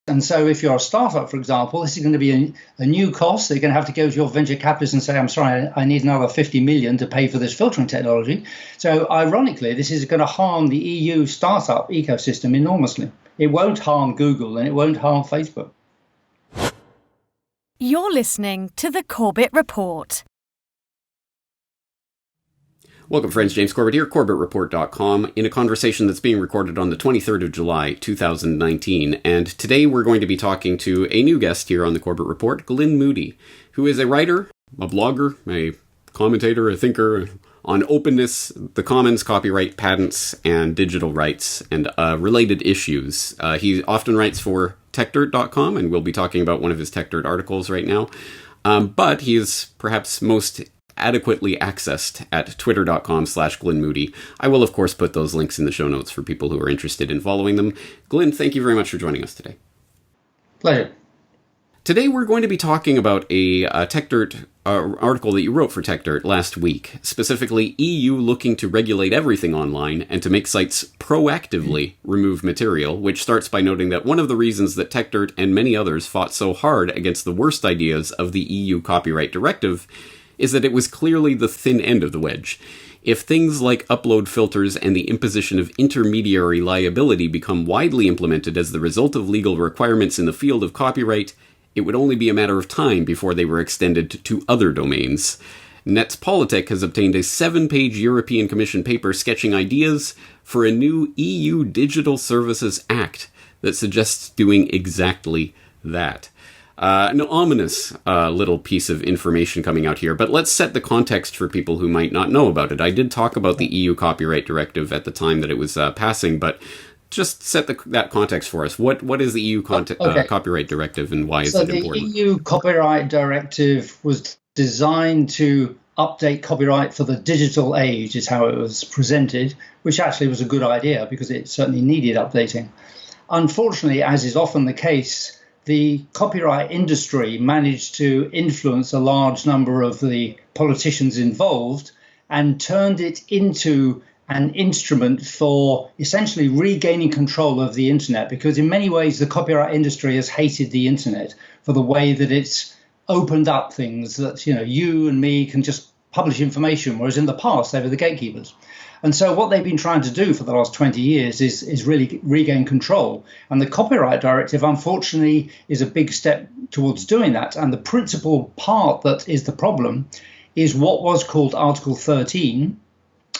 And so if you're a startup, for example, this is going to be a new cost. They're going to have to go to your venture capitalist and say, I'm sorry, I need another 50 million to pay for this filtering technology. So ironically, this is going to harm the EU startup ecosystem enormously. It won't harm Google and it won't harm Facebook. You're listening to the Corbett Report. Welcome, friends. James Corbett here, CorbettReport.com, in a conversation that's being recorded on the 23rd of July, 2019. And today we're going to be talking to a new guest here on the Corbett Report, Glyn Moody, who is a writer, a blogger, a commentator, a thinker on openness, the commons, copyright, patents, and digital rights, and related issues. He often writes for TechDirt.com, and we'll be talking about one of his TechDirt articles right now. But he is perhaps most adequately accessed at twitter.com/Glyn Moody. I will, of course, put those links in the show notes for people who are interested in following them. Glyn, thank you very much for joining us today. Pleasure. Today we're going to be talking about a TechDirt article that you wrote for TechDirt last week, specifically EU looking to regulate everything online and to make sites proactively remove material, which starts by noting that one of the reasons that TechDirt and many others fought so hard against the worst ideas of the EU copyright directive is that it was clearly the thin end of the wedge. If things like upload filters and the imposition of intermediary liability become widely implemented as the result of legal requirements in the field of copyright, it would only be a matter of time before they were extended to other domains. Netspolitik has obtained a 7-page European Commission paper sketching ideas for a new EU Digital Services Act that suggests doing exactly that. An ominous little piece of information coming out here, but let's set the context for people who might not know about it. I did talk about the EU Copyright Directive at the time that it was passing, but just set that context for us. What is the EU Copyright Directive and why is it important? So the EU Copyright Directive was designed to update copyright for the digital age, is how it was presented, which actually was a good idea because it certainly needed updating. Unfortunately, as is often the case, the copyright industry managed to influence a large number of the politicians involved and turned it into an instrument for essentially regaining control of the internet, because in many ways the copyright industry has hated the internet for the way that it's opened up things that, you and me can just publish information, whereas in the past they were the gatekeepers. And so what they've been trying to do for the last 20 years is really regain control. And the Copyright Directive, unfortunately, is a big step towards doing that. And the principal part that is the problem is what was called Article 13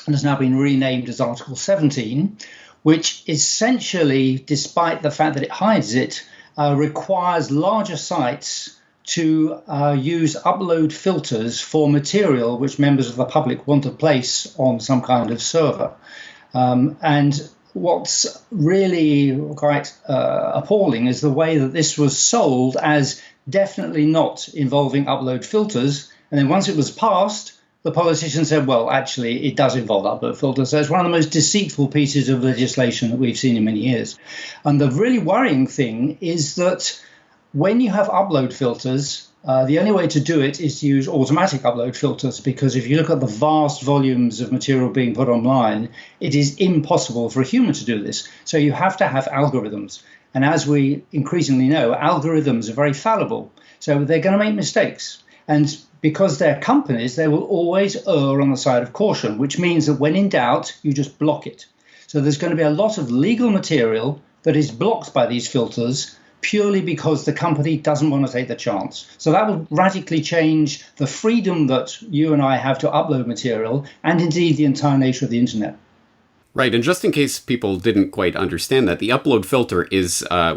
and has now been renamed as Article 17, which essentially, despite the fact that it hides it, requires larger sites to use upload filters for material which members of the public want to place on some kind of server. And what's really quite appalling is the way that this was sold as definitely not involving upload filters. And then once it was passed, the politician said, well, actually, it does involve upload filters. So it's one of the most deceitful pieces of legislation that we've seen in many years. And the really worrying thing is that when you have upload filters, the only way to do it is to use automatic upload filters, because if you look at the vast volumes of material being put online, it is impossible for a human to do this. So you have to have algorithms. And as we increasingly know, algorithms are very fallible. So they're going to make mistakes. And because they're companies, they will always err on the side of caution, which means that when in doubt, you just block it. So there's going to be a lot of legal material that is blocked by these filters purely because the company doesn't want to take the chance. So that will radically change the freedom that you and I have to upload material and indeed the entire nature of the internet. Right, and just in case people didn't quite understand that, the upload filter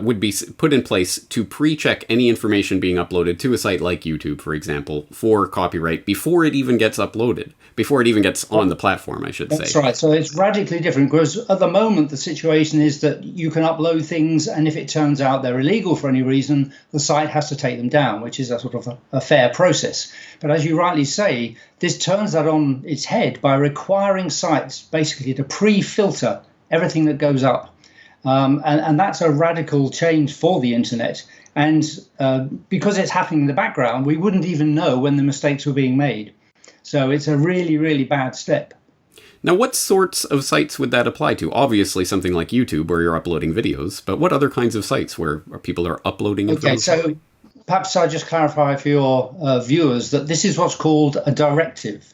would be put in place to pre-check any information being uploaded to a site like YouTube, for example, for copyright before it even gets uploaded, before it even gets on the platform, I should say. That's right. So it's radically different, because at the moment the situation is that you can upload things, and if it turns out they're illegal for any reason, the site has to take them down, which is a sort of a fair process. But as you rightly say, this turns that on its head by requiring sites basically to pre-filter everything that goes up. And that's a radical change for the internet. And because it's happening in the background, we wouldn't even know when the mistakes were being made. So it's a really, really bad step. Now, what sorts of sites would that apply to? Obviously, something like YouTube where you're uploading videos, but what other kinds of sites where people are uploading information? Okay, so perhaps I'll just clarify for your viewers that this is what's called a directive.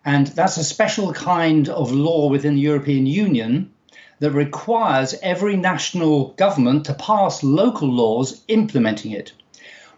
And that's a special kind of law within the European Union that requires every national government to pass local laws implementing it.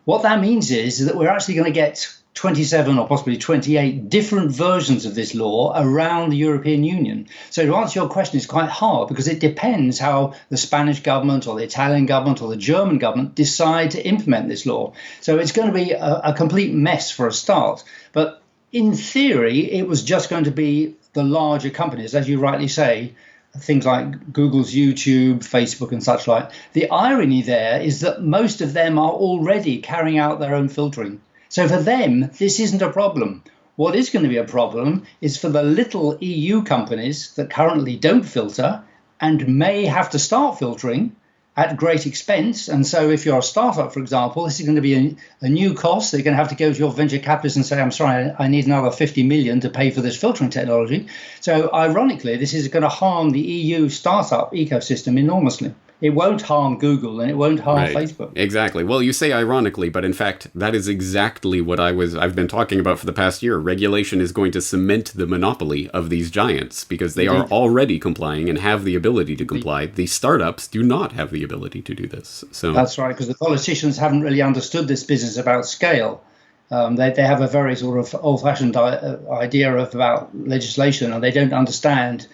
What that means is that we're actually going to get 27 or possibly 28 different versions of this law around the European Union. So to answer your question, it's quite hard because it depends how the Spanish government or the Italian government or the German government decide to implement this law. So it's going to be a complete mess for a start. But in theory, it was just going to be the larger companies, as you rightly say, things like Google's YouTube, Facebook and such like. The irony there is that most of them are already carrying out their own filtering. So for them, this isn't a problem. What is going to be a problem is for the little EU companies that currently don't filter and may have to start filtering at great expense. And so if you're a startup, for example, this is going to be a new cost. They're going to have to go to your venture capitalist and say, I'm sorry, I need another 50 million to pay for this filtering technology. So ironically, this is going to harm the EU startup ecosystem enormously. It won't harm Google and it won't harm Facebook. Exactly. Well, you say ironically, but in fact, that is exactly what I've been talking about for the past year. Regulation is going to cement the monopoly of these giants because they are already complying and have the ability to comply. The startups do not have the ability to do this. So that's right, because the politicians haven't really understood this business about scale. They have a very sort of old-fashioned idea about legislation, and they don't understand.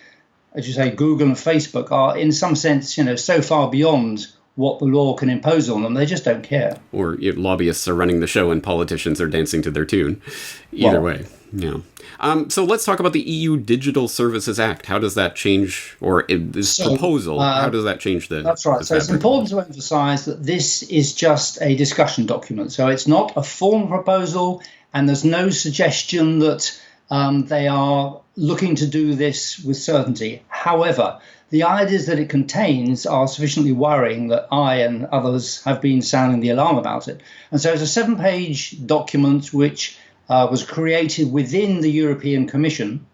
As you say, Google and Facebook are, in some sense, so far beyond what the law can impose on them. They just don't care. Or lobbyists are running the show and politicians are dancing to their tune. Either way, yeah. So let's talk about the EU Digital Services Act. How does that change, or this proposal, how does that change the That's right. So it's important to emphasize that this is just a discussion document. So it's not a formal proposal, and there's no suggestion that they are looking to do this with certainty. However, the ideas that it contains are sufficiently worrying that I and others have been sounding the alarm about it. And so it's a 7-page document which was created within the European Commission,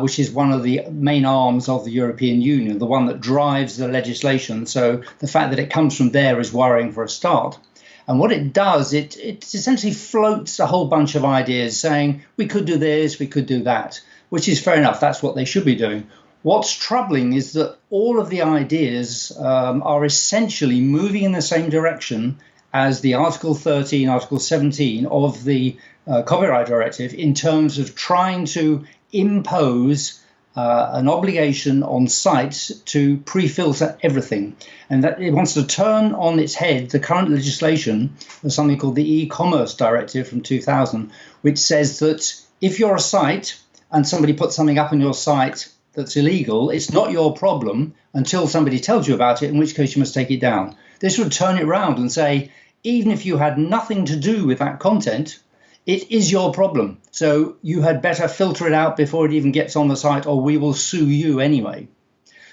which is one of the main arms of the European Union, the one that drives the legislation. So the fact that it comes from there is worrying for a start. And what it does, it essentially floats a whole bunch of ideas saying, we could do this, we could do that, which is fair enough. That's what they should be doing. What's troubling is that all of the ideas are essentially moving in the same direction as the Article 13, Article 17 of the Copyright Directive in terms of trying to impose an obligation on sites to pre-filter everything. And that it wants to turn on its head the current legislation of something called the E-Commerce Directive from 2000, which says that if you're a site and somebody puts something up on your site that's illegal, it's not your problem until somebody tells you about it, in which case you must take it down. This would turn it around and say, even if you had nothing to do with that content, it is your problem. So you had better filter it out before it even gets on the site, or we will sue you anyway.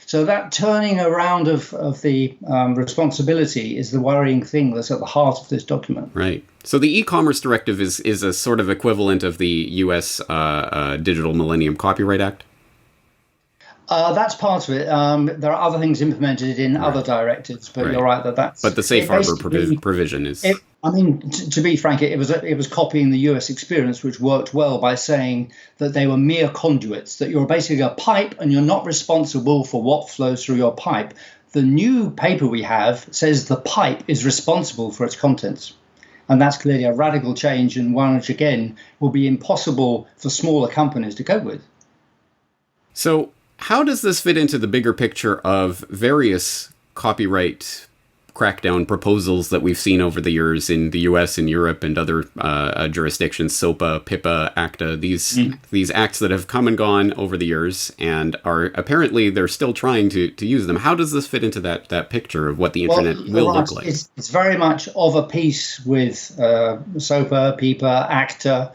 So that turning around of the responsibility is the worrying thing that's at the heart of this document. Right. So the e-commerce directive is a sort of equivalent of the U.S. Digital Millennium Copyright Act? That's part of it. There are other things implemented in other directives, but you're right that's. But the safe harbor provision is. To be frank, it was copying the US experience, which worked well by saying that they were mere conduits, that you're basically a pipe and you're not responsible for what flows through your pipe. The new paper we have says the pipe is responsible for its contents. And that's clearly a radical change, and one which, again, will be impossible for smaller companies to cope with. So how does this fit into the bigger picture of various copyright crackdown proposals that we've seen over the years in the US and Europe and other jurisdictions, SOPA, PIPA, ACTA, these acts that have come and gone over the years and are apparently they're still trying to use them. How does this fit into that picture of what the internet will look like? It's very much of a piece with SOPA, PIPA, ACTA.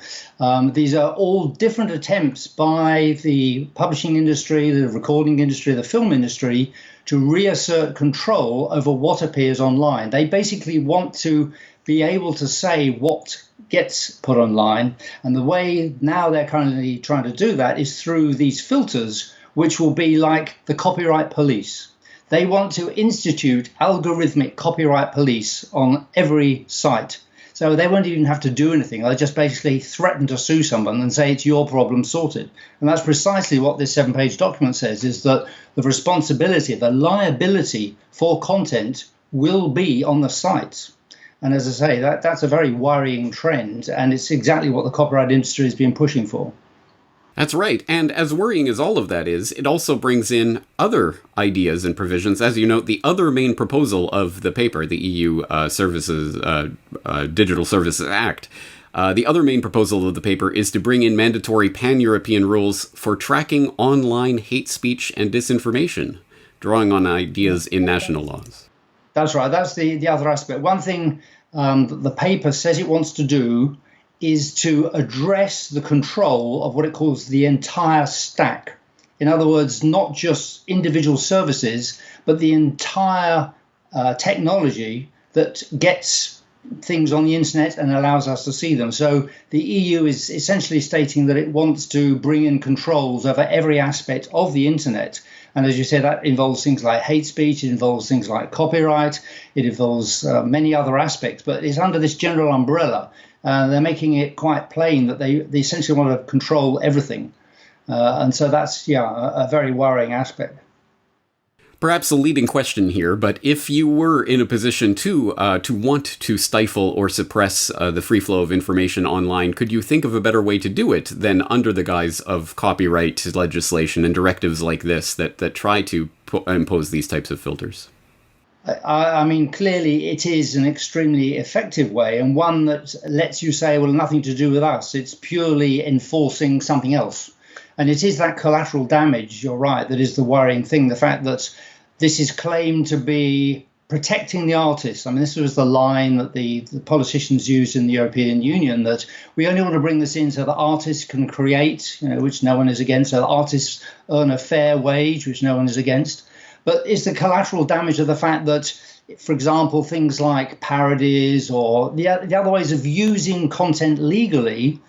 These are all different attempts by the publishing industry, the recording industry, the film industry to reassert control over what appears online. They basically want to be able to say what gets put online. And the way now they're currently trying to do that is through these filters, which will be like the copyright police. They want to institute algorithmic copyright police on every site. So they won't even have to do anything. They'll just basically threaten to sue someone and say it's your problem, sorted. And that's precisely what this 7-page document says, is that the responsibility, the liability for content will be on the sites. And as I say, that's a very worrying trend, and it's exactly what the copyright industry has been pushing for. That's right. And as worrying as all of that is, it also brings in other ideas and provisions. As you note, the other main proposal of the paper, the EU Digital Services Act, the other main proposal of the paper is to bring in mandatory pan-European rules for tracking online hate speech and disinformation, drawing on ideas in national laws. That's right. That's the other aspect. One thing that the paper says it wants to do is to address the control of what it calls the entire stack. In other words, not just individual services, but the entire technology that gets things on the internet and allows us to see them. So the EU is essentially stating that it wants to bring in controls over every aspect of the internet. And as you said, that involves things like hate speech, it involves things like copyright, it involves many other aspects, but it's under this general umbrella. They're making it quite plain that they essentially want to control everything. And so that's, a very worrying aspect. Perhaps a leading question here, but if you were in a position to want to stifle or suppress the free flow of information online, could you think of a better way to do it than under the guise of copyright legislation and directives like this that try to impose these types of filters? I mean, clearly it is an extremely effective way, and one that lets you say, well, nothing to do with us. It's purely enforcing something else. And it is that collateral damage, you're right, that is the worrying thing. The fact that this is claimed to be protecting the artists. I mean, this was the line that the politicians used in the European Union, that we only want to bring this in so that artists can create, which no one is against, so that artists earn a fair wage, which no one is against. But it's the collateral damage of the fact that, for example, things like parodies or the other ways of using content legally,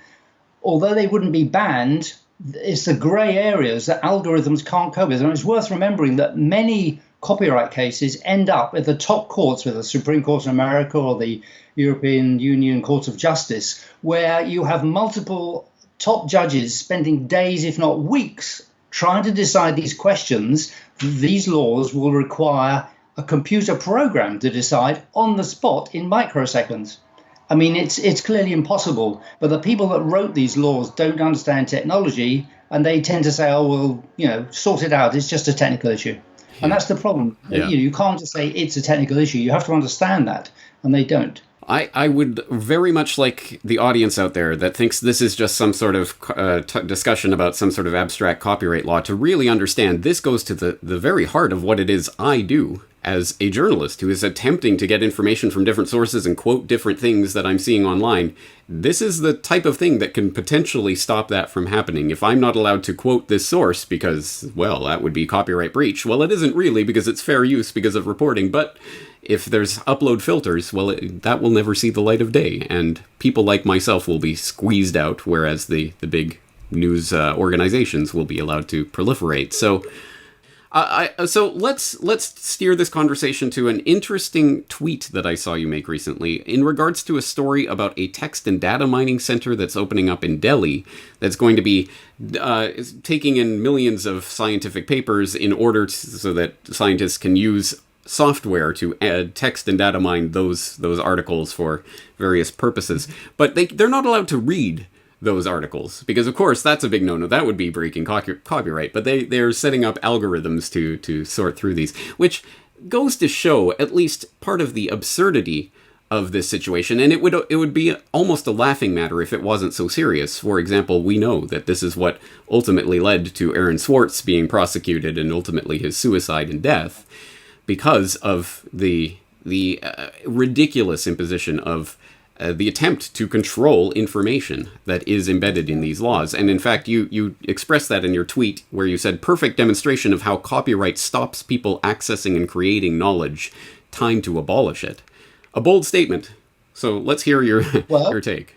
although they wouldn't be banned, it's the grey areas that algorithms can't cope with. And it's worth remembering that many copyright cases end up at the top courts, with the Supreme Court in America or the European Union Court of Justice, where you have multiple top judges spending days, if not weeks, trying to decide these questions. These laws will require a computer program to decide on the spot in microseconds. I mean, it's clearly impossible, but the people that wrote these laws don't understand technology, and they tend to say, oh, well, sort it out. It's just a technical issue. And that's the problem. Yeah. You can't just say it's a technical issue. You have to understand that, and they don't. I would very much like the audience out there that thinks this is just some sort of discussion about some sort of abstract copyright law to really understand this goes to the very heart of what it is I do as a journalist who is attempting to get information from different sources and quote different things that I'm seeing online. This is the type of thing that can potentially stop that from happening. If I'm not allowed to quote this source because, well, that would be copyright breach. Well, it isn't really, because it's fair use because of reporting. But if there's upload filters, well, that will never see the light of day. And people like myself will be squeezed out, whereas the big news organizations will be allowed to proliferate. So So let's steer this conversation to an interesting tweet that I saw you make recently in regards to a story about a text and data mining center that's opening up in Delhi that's going to be taking in millions of scientific papers in order so that scientists can use software to add text and data mine those articles for various purposes. But they're not allowed to read those articles, because of course that's a big no-no. That would be breaking copyright. But they're setting up algorithms to sort through these, which goes to show at least part of the absurdity of this situation. And it would be almost a laughing matter if it wasn't so serious. For example, we know that this is what ultimately led to Aaron Swartz being prosecuted and ultimately his suicide and death, because of the ridiculous imposition of the attempt to control information that is embedded in these laws. And in fact, you expressed that in your tweet where you said, perfect demonstration of how copyright stops people accessing and creating knowledge. Time to abolish it. A bold statement. So let's hear your take.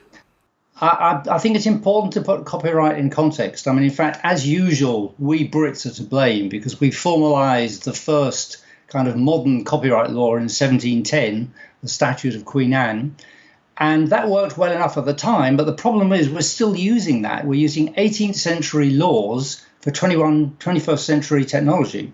I think it's important to put copyright in context. I mean, in fact, as usual, we Brits are to blame because we formalised the first kind of modern copyright law in 1710, the Statute of Queen Anne. And that worked well enough at the time. But the problem is we're still using that. We're using 18th century laws for 21st century technology.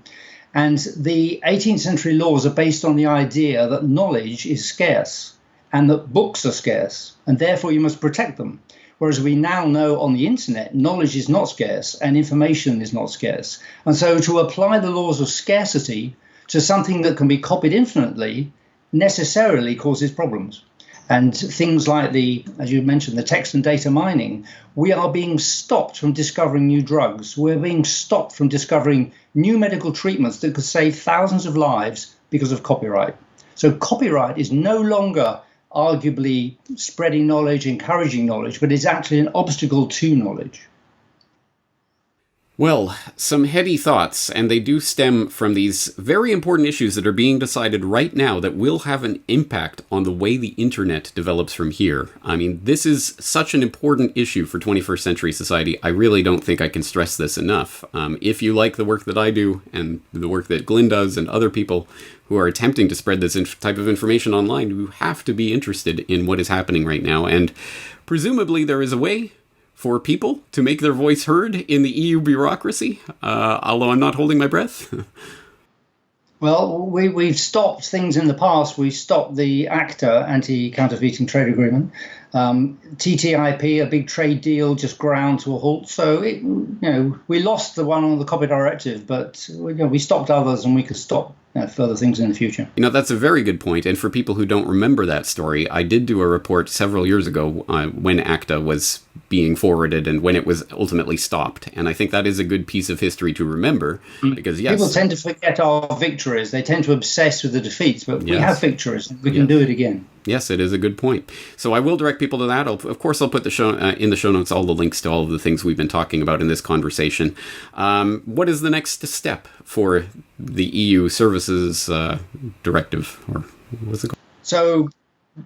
And the 18th century laws are based on the idea that knowledge is scarce and that books are scarce, and therefore you must protect them. Whereas we now know on the internet, knowledge is not scarce and information is not scarce. And so to apply the laws of scarcity to something that can be copied infinitely necessarily causes problems. And things like as you mentioned, the text and data mining, we are being stopped from discovering new drugs. We're being stopped from discovering new medical treatments that could save thousands of lives because of copyright. So copyright is no longer arguably spreading knowledge, encouraging knowledge, but it's actually an obstacle to knowledge. Well, some heady thoughts, and they do stem from these very important issues that are being decided right now that will have an impact on the way the internet develops from here. I mean, this is such an important issue for 21st century society. I really don't think I can stress this enough. If you like the work that I do and the work that Glyn does and other people who are attempting to spread this type of information online, you have to be interested in what is happening right now. And presumably there is a way for people to make their voice heard in the EU bureaucracy, although I'm not holding my breath. Well, we've stopped things in the past. We stopped the ACTA, Anti-Counterfeiting Trade Agreement. TTIP, a big trade deal, just ground to a halt. So, we lost the one on the copy directive, but we stopped others, and we could stop further things in the future. That's a very good point. And for people who don't remember that story, I did do a report several years ago when ACTA was being forwarded and when it was ultimately stopped. And I think that is a good piece of history to remember because, yes. People tend to forget our victories. They tend to obsess with the defeats, but we have victories. We can do it again. Yes, it is a good point. So I will direct people to that. Of course, I'll put in the show notes all the links to all of the things we've been talking about in this conversation. What is the next step for the EU Services Directive, or what's it called? So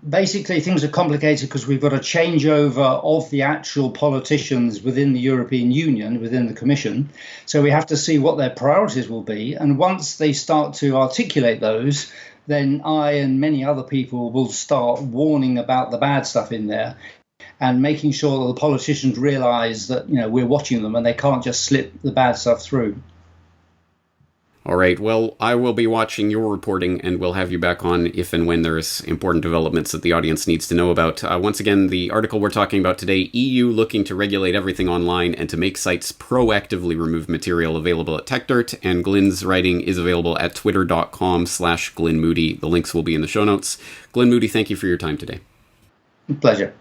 basically, things are complicated because we've got a changeover of the actual politicians within the European Union, within the Commission. So we have to see what their priorities will be. And once they start to articulate those, then I and many other people will start warning about the bad stuff in there and making sure that the politicians realize that, we're watching them and they can't just slip the bad stuff through. All right. Well, I will be watching your reporting, and we'll have you back on if and when there's important developments that the audience needs to know about. Once again, the article we're talking about today, EU looking to regulate everything online and to make sites proactively remove material, available at TechDirt, and Glyn's writing is available at twitter.com/Glyn Moody. The links will be in the show notes. Glyn Moody, thank you for your time today. Pleasure.